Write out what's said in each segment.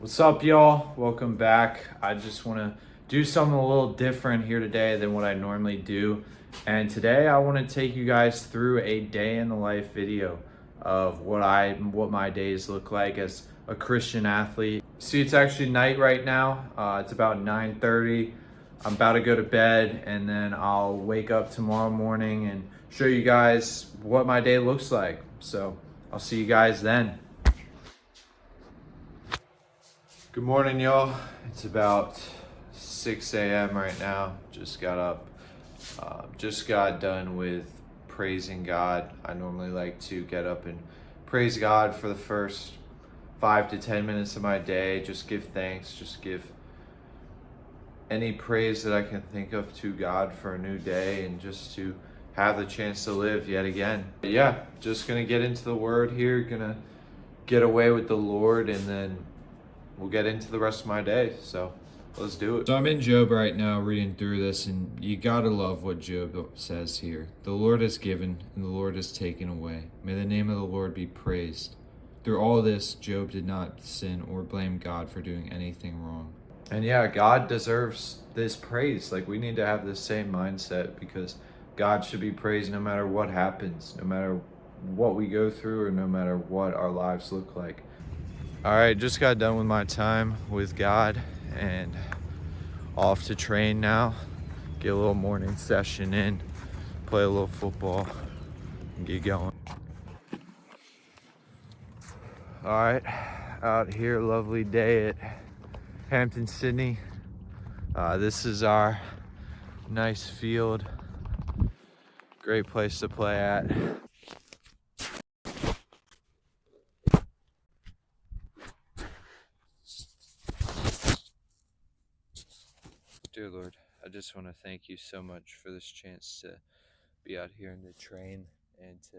What's up, y'all? Welcome back. I just want to do something a little different here today than what I normally do. And today I want to take you guys through a day in the life video of what my days look like as a Christian athlete. See, it's actually night right now. It's about 9:30. I'm about to go to bed, and then I'll wake up tomorrow morning and show you guys what my day looks like. So I'll see you guys then. Good morning, y'all. It's about 6 a.m. right now. Just got up. Just got done with praising God. I normally like to get up and praise God for the first 5 to 10 minutes of my day. Just give thanks. Just give any praise that I can think of to God for a new day and just to have the chance to live yet again. But yeah, just gonna get into the word here. Gonna get away with the Lord, and then we'll get into the rest of my day. So let's do it. So I'm in Job right now reading through this, and you gotta love what Job says here. The Lord has given and the Lord has taken away. May the name of the Lord be praised. Through all this, Job did not sin or blame God for doing anything wrong. And yeah, God deserves this praise. Like, we need to have this same mindset, because God should be praised no matter what happens, no matter what we go through, or no matter what our lives look like. All right, just got done with my time with God and off to train now. Get a little morning session in, play a little football, and get going. All right, out here, lovely day at Hampton, Sydney. This is our nice field. Great place to play at. Dear Lord, I just want to thank you so much for this chance to be out here in the train and to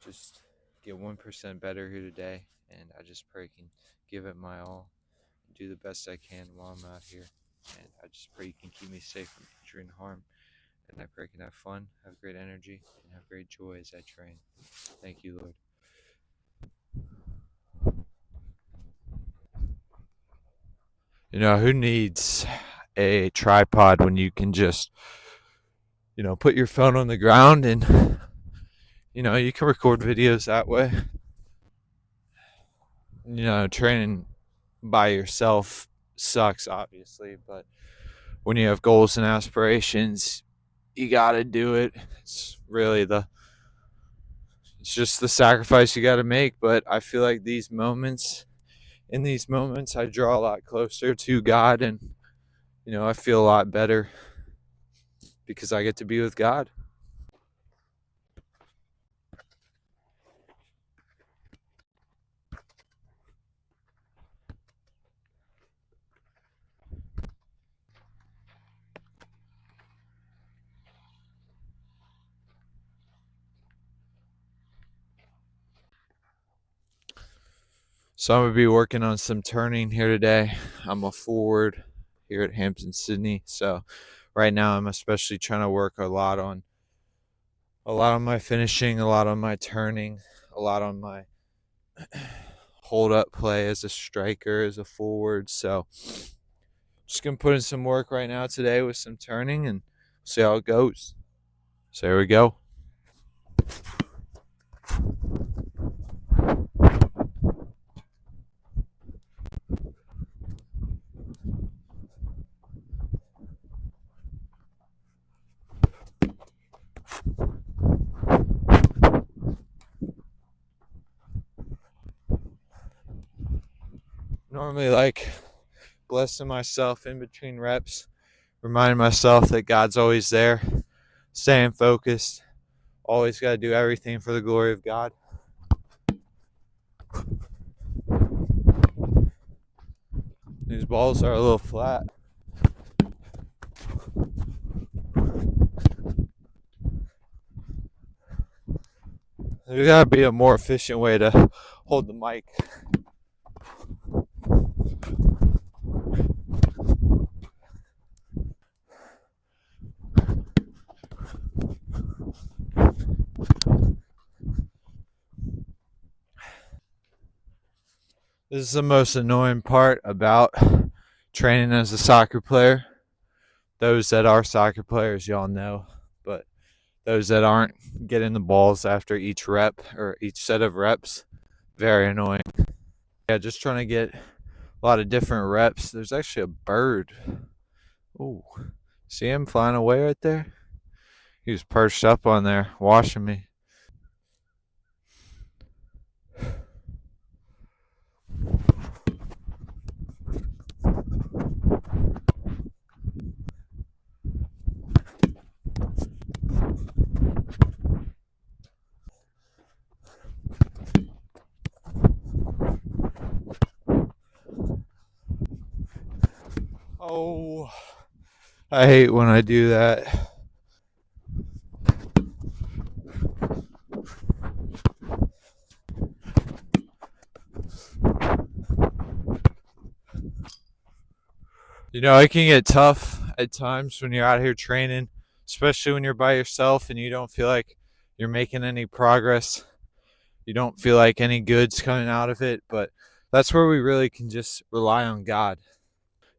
just get 1% better here today. And I just pray I can give it my all and do the best I can while I'm out here. And I just pray you can keep me safe from injury and harm. And I pray I can have fun, have great energy, and have great joy as I train. Thank you, Lord. You know, who needs a tripod when you can just, put your phone on the ground and, you can record videos that way. Training by yourself sucks, obviously, but when you have goals and aspirations, you gotta do it. It's just the sacrifice you gotta make. But I feel like in these moments, I draw a lot closer to God, and I feel a lot better because I get to be with God. So I'm gonna be working on some turning here today. I'm a forward here at Hampton, Sydney. So right now I'm especially trying to work a lot on my finishing, a lot on my turning, a lot on my hold up play as a striker, as a forward. So just gonna put in some work right now today with some turning and see how it goes. So here we go. Normally, like, blessing myself in between reps, reminding myself that God's always there, staying focused, always got to do everything for the glory of God. These balls are a little flat. There's got to be a more efficient way to hold the mic. This is the most annoying part about training as a soccer player. Those that are soccer players, y'all know, but those that aren't, getting the balls after each rep or each set of reps, very annoying. Yeah, just trying to get a lot of different reps. There's actually a bird. Oh, see him flying away right there? He was perched up on there watching me. Oh, I hate when I do that. You know, it can get tough at times when you're out here training, especially when you're by yourself and you don't feel like you're making any progress. You don't feel like any good's coming out of it, but that's where we really can just rely on God.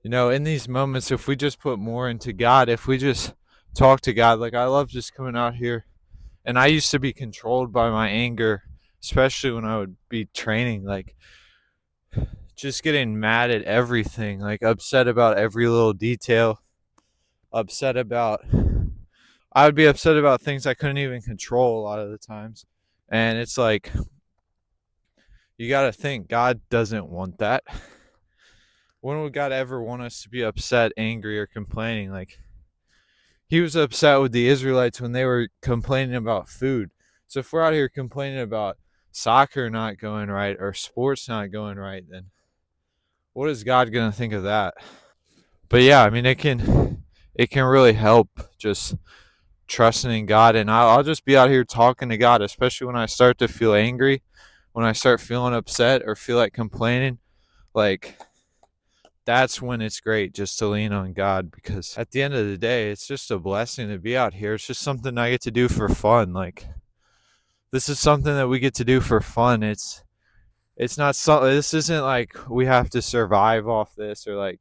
You know, in these moments, if we just put more into God, if we just talk to God, like I love just coming out here. And I used to be controlled by my anger, especially when I would be training, like just getting mad at everything, like upset about every little detail, upset about, I would be upset about things I couldn't even control a lot of the times. And it's like, you got to think, God doesn't want that. When would God ever want us to be upset, angry, or complaining? Like, he was upset with the Israelites when they were complaining about food. So if we're out here complaining about soccer not going right or sports not going right, then what is God going to think of that? But yeah, I mean, it can really help just trusting in God. And I'll just be out here talking to God, especially when I start to feel angry, when I start feeling upset or feel like complaining. Like, that's when it's great just to lean on God, because at the end of the day, it's just a blessing to be out here. It's just something I get to do for fun. Like, this is something that we get to do for fun. It's not something, this isn't like we have to survive off this, or like,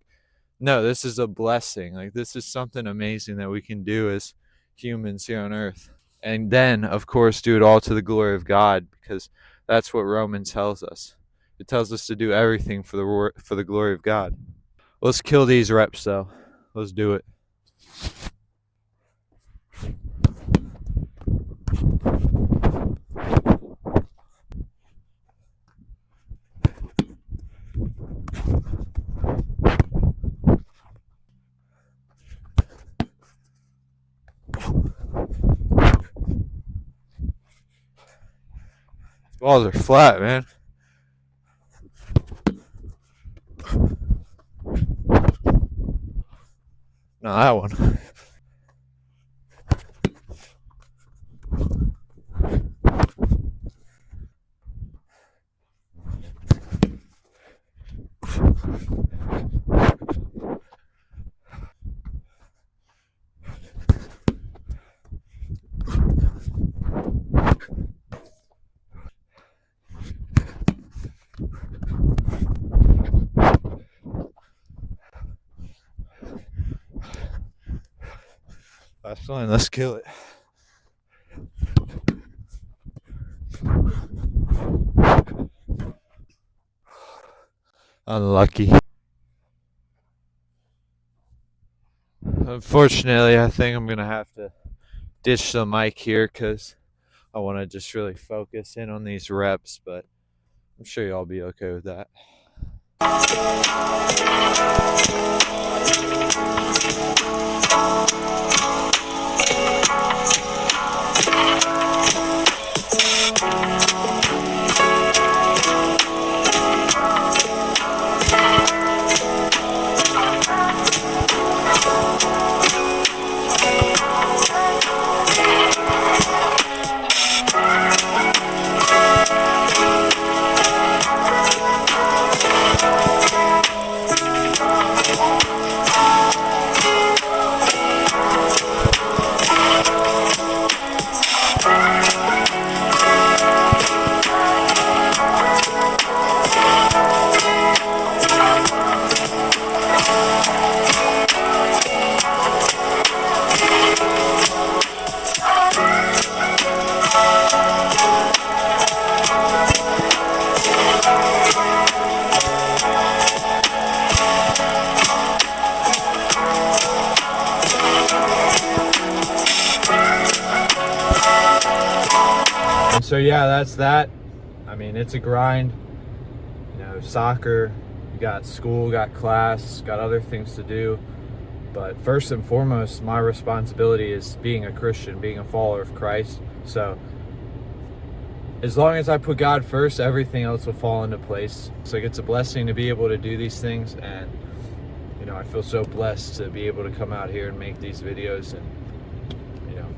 no, this is a blessing. Like, this is something amazing that we can do as humans here on earth. And then, of course, do it all to the glory of God, because that's what Romans tells us. It tells us to do everything for the glory of God. Let's kill these reps, though. Let's do it. Balls are flat, man. No, that one. Last one. Let's kill it. Unlucky. Unfortunately, I think I'm going to have to ditch the mic here because I want to just really focus in on these reps, but I'm sure y'all be okay with that. So yeah, that's that. I mean, it's a grind. You know, soccer, you got school, got class, got other things to do. But first and foremost, my responsibility is being a Christian, being a follower of Christ. So as long as I put God first, everything else will fall into place. So it's a blessing to be able to do these things. And, you know, I feel so blessed to be able to come out here and make these videos and, you know,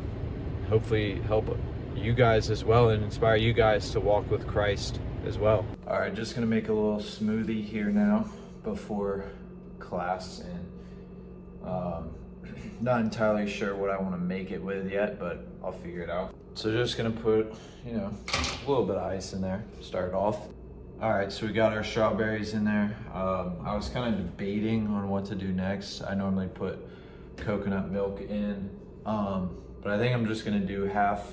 hopefully help you guys as well and inspire you guys to walk with Christ as well. All right, just gonna make a little smoothie here now before class, and not entirely sure what I want to make it with yet, but I'll figure it out. So just gonna put, you know, a little bit of ice in there, start off. All right, so we got our strawberries in there. I was kind of debating on what to do next. I normally put coconut milk in, but I think I'm just gonna do half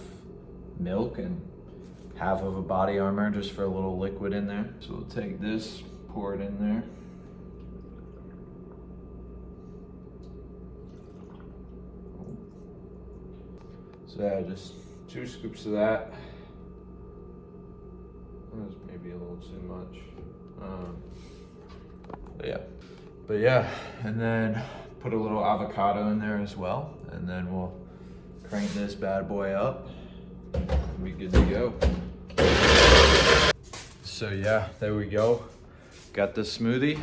milk and half of a Body Armor just for a little liquid in there. So we'll take this, pour it in there. So yeah, just 2 scoops of that. That was maybe a little too much. But yeah, and then put a little avocado in there as well, and then we'll crank this bad boy up. Be good to go. So yeah, there we go. Got the smoothie.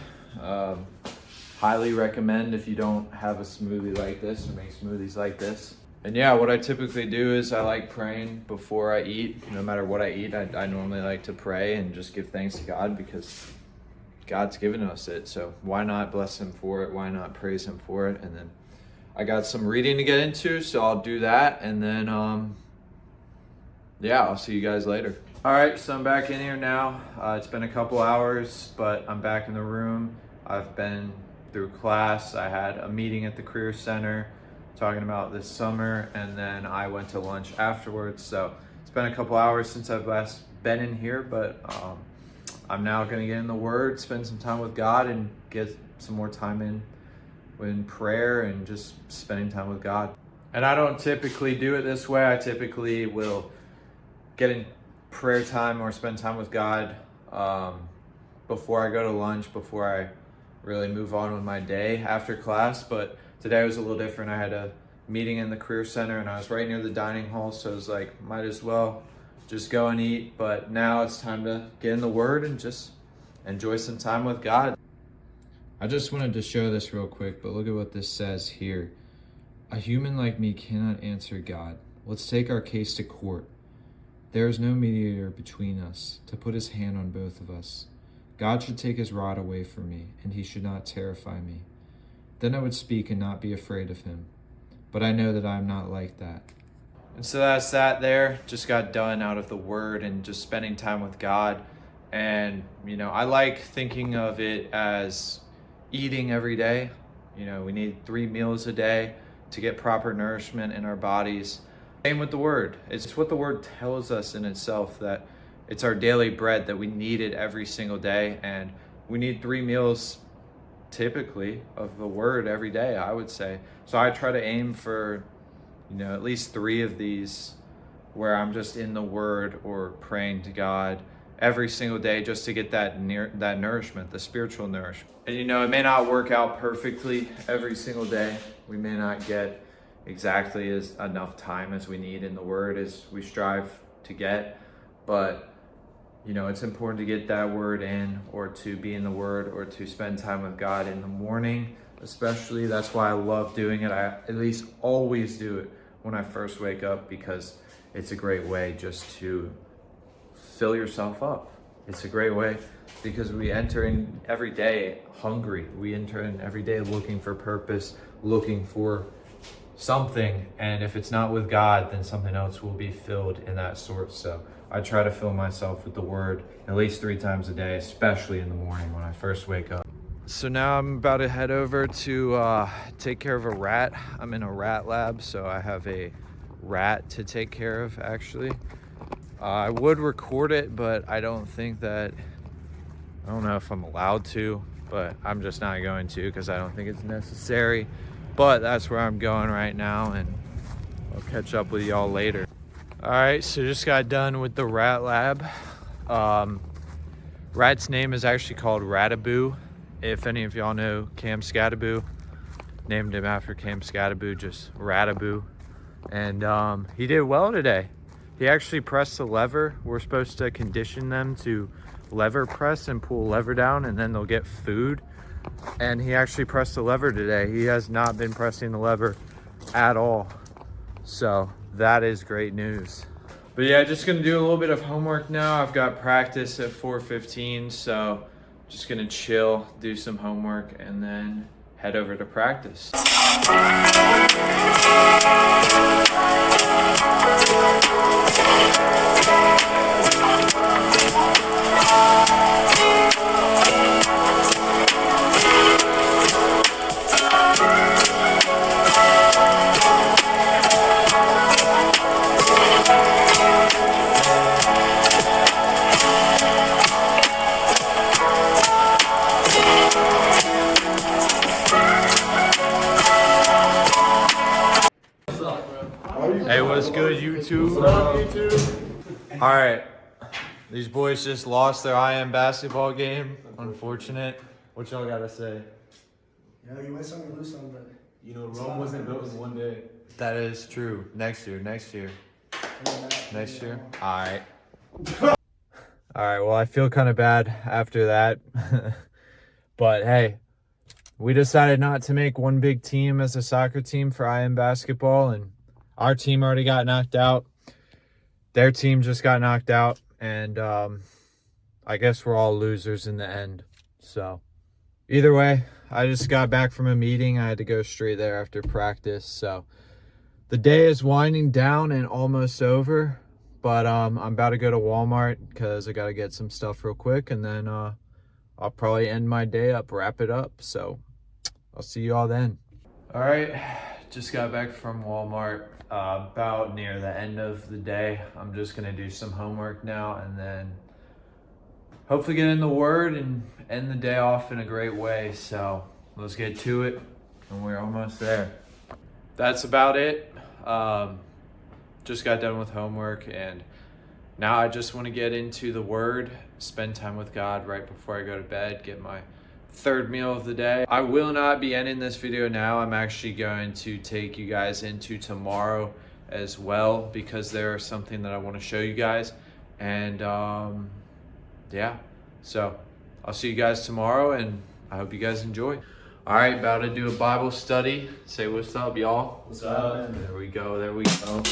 Highly recommend if you don't have a smoothie like this or make smoothies like this. And yeah, what I typically do is I like praying before I eat. No matter what I eat, I normally like to pray and just give thanks to God because God's given us it. So why not bless him for it? Why not praise him for it? And then I got some reading to get into, so I'll do that. And then, yeah, I'll see you guys later. All right, so I'm back in here now. It's been a couple hours, but I'm back in the room. I've been through class. I had a meeting at the Career Center talking about this summer, and then I went to lunch afterwards. So it's been a couple hours since I've last been in here, but I'm now gonna get in the Word, spend some time with God, and get some more time in prayer and just spending time with God. And I don't typically do it this way. I typically will get in prayer time or spend time with God before I go to lunch, before I really move on with my day after class. But today was a little different. I had a meeting in the Career Center and I was right near the dining hall, so I was like, might as well just go and eat. But now it's time to get in the Word and just enjoy some time with God. I just wanted to show this real quick, but look at what this says here. A human like me cannot answer God. Let's take our case to court. There is no mediator between us to put his hand on both of us. God should take his rod away from me, and he should not terrify me. Then I would speak and not be afraid of him. But I know that I am not like that. And so that's that there. Just got done out of the Word and just spending time with God. And, you know, I like thinking of it as eating every day. You know, we need 3 meals a day to get proper nourishment in our bodies. Same with the Word. It's what the Word tells us in itself, that it's our daily bread, that we need it every single day. And we need 3 meals typically of the Word every day, I would say. So I try to aim for, you know, at least 3 of these where I'm just in the Word or praying to God every single day, just to get that nourishment, the spiritual nourishment. And you know, it may not work out perfectly every single day. We may not get exactly as enough time as we need in the Word as we strive to get, but you know, it's important to get that Word in, or to be in the Word, or to spend time with God in the morning especially. That's why I love doing it. I at least always do it when I first wake up, because it's a great way just to fill yourself up. It's a great way because we enter in every day hungry. We enter in every day looking for purpose, looking for something. And if it's not with God, then something else will be filled in that source. So I try to fill myself with the Word at least 3 times a day, especially in the morning when I first wake up. So now I'm about to head over to take care of a rat. I'm in a rat lab, so I have a rat to take care of, actually. I would record it, but I don't know if I'm allowed to, but I'm just not going to because I don't think it's necessary. But that's where I'm going right now, and I'll catch up with y'all later. All right, so just got done with the rat lab. Rat's name is actually called Rataboo. If any of y'all know Cam Skataboo, named him after Cam Skataboo, just Rataboo. And he did well today. He actually pressed the lever. We're supposed to condition them to lever press and pull lever down, and then they'll get food. And he actually pressed the lever today. He has not been pressing the lever at all. So that is great news. But yeah, just gonna do a little bit of homework now. I've got practice at 4:15, so just gonna chill, do some homework, and then head over to practice. Hey, what's good, YouTube? What up, YouTube? All right, these boys just lost their IM basketball game. Unfortunate. What y'all gotta say? Yeah, you win some, you lose some, but You know, Rome wasn't built in one day. That is true. Next year. Next year. All right. All right. Well, I feel kind of bad after that, but hey, we decided not to make one big team as a soccer team for IM basketball, and our team already got knocked out. Their team just got knocked out, and I guess we're all losers in the end. So either way, I just got back from a meeting. I had to go straight there after practice. So the day is winding down and almost over, but I'm about to go to Walmart because I got to get some stuff real quick, and then I'll probably end my day up, wrap it up. So I'll see you all then. All right, just got back from Walmart. About near the end of the day. I'm just gonna do some homework now and then hopefully get in the Word and end the day off in a great way. So let's get to it, and we're almost there. That's about it. Just got done with homework, and now I just want to get into the Word, spend time with God right before I go to bed, get my third meal of the day. I will not be ending this video now. I'm actually going to take you guys into tomorrow as well, because there is something that I want to show you guys. And yeah, so I'll see you guys tomorrow, and I hope you guys enjoy. All right, about to do a Bible study. Say what's up, y'all. What's up? There we go, there we go.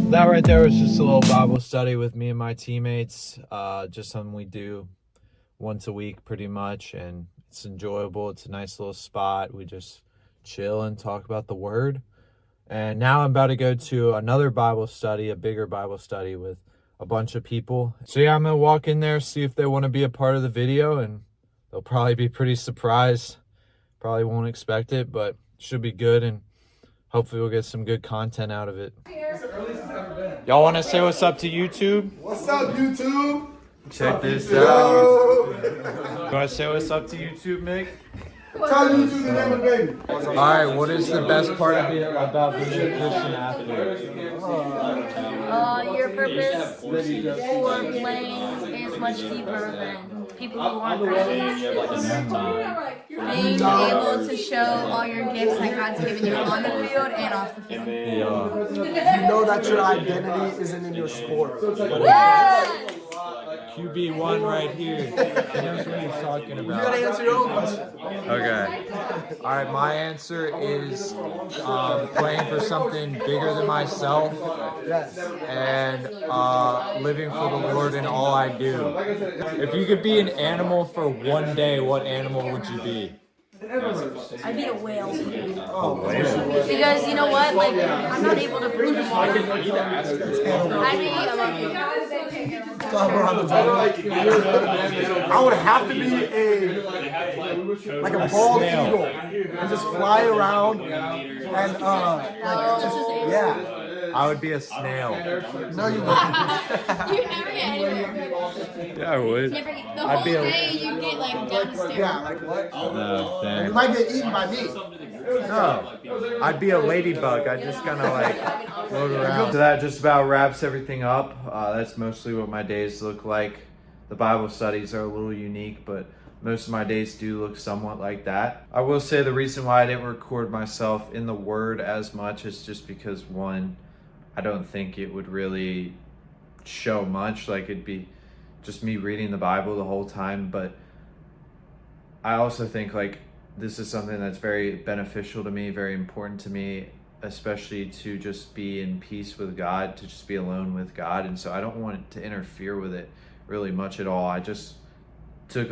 That right there was just a little Bible study with me and my teammates. Just something we do once a week pretty much, and it's enjoyable. It's a nice little spot. We just chill and talk about the Word. And now I'm about to go to another Bible study, a bigger Bible study with a bunch of people. So yeah, I'm gonna walk in there, see if they want to be a part of the video, and they'll probably be pretty surprised. Probably won't expect it, but should be good, and hopefully we'll get some good content out of it. Y'all want to say what's up to YouTube? What's up, YouTube? Check this Yo! out. You want to say what's up to YouTube, Mick? Tell YouTube the name of the baby. All right, what is the best part of being about being a Christian athlete? Your purpose for playing is much deeper than people who aren't Christians. Being able to show all your gifts that God's given you on the field and off the field. You know that your identity isn't in your sport. Yes! QB1 right here. He knows what he's talking You gotta about. answer your own question. Okay. All right, my answer is playing for something bigger than myself Yes. and living for the Lord in all I do. If you could be an animal for one day, what animal would you be? I'd be a whale. Oh, whale. Because you know what? Like, I'm not able to breathe in water. I'd be a monkey. I would have to be like a bald snail. eagle and just fly around and yeah. I would be a snail. No, you wouldn't. You never get anywhere. Yeah, I would. The I'd whole be a- day you get like down a stair. Yeah, like what? No, You thanks. might get eaten by me. No, I'd be a ladybug. I just kind of like float around. So that just about wraps everything up. That's mostly what my days look like. The Bible studies are a little unique, but most of my days do look somewhat like that. I will say the reason why I didn't record myself in the Word as much is just because, one, I don't think it would really show much. Like, it'd be just me reading the Bible the whole time. But I also think, like, this is something that's very beneficial to me, very important to me, especially to just be in peace with God, to just be alone with God. And so I don't want it to interfere with it really much at all. I just took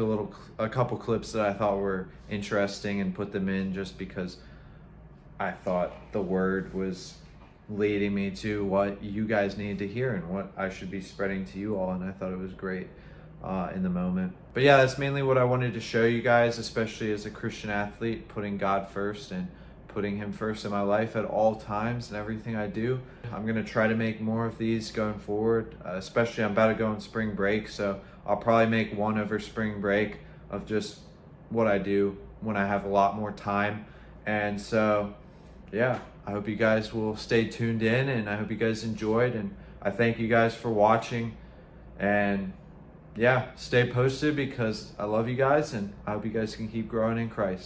a couple clips that I thought were interesting and put them in just because I thought the Word was leading me to what you guys needed to hear and what I should be spreading to you all, and I thought it was great in the moment. But yeah, that's mainly what I wanted to show you guys, especially as a Christian athlete, putting God first and putting Him first in my life at all times and everything I do. I'm gonna try to make more of these going forward, especially I'm about to go on spring break, so I'll probably make one over spring break of just what I do when I have a lot more time. And so yeah, I hope you guys will stay tuned in, and I hope you guys enjoyed, and I thank you guys for watching. And yeah, stay posted because I love you guys, and I hope you guys can keep growing in Christ.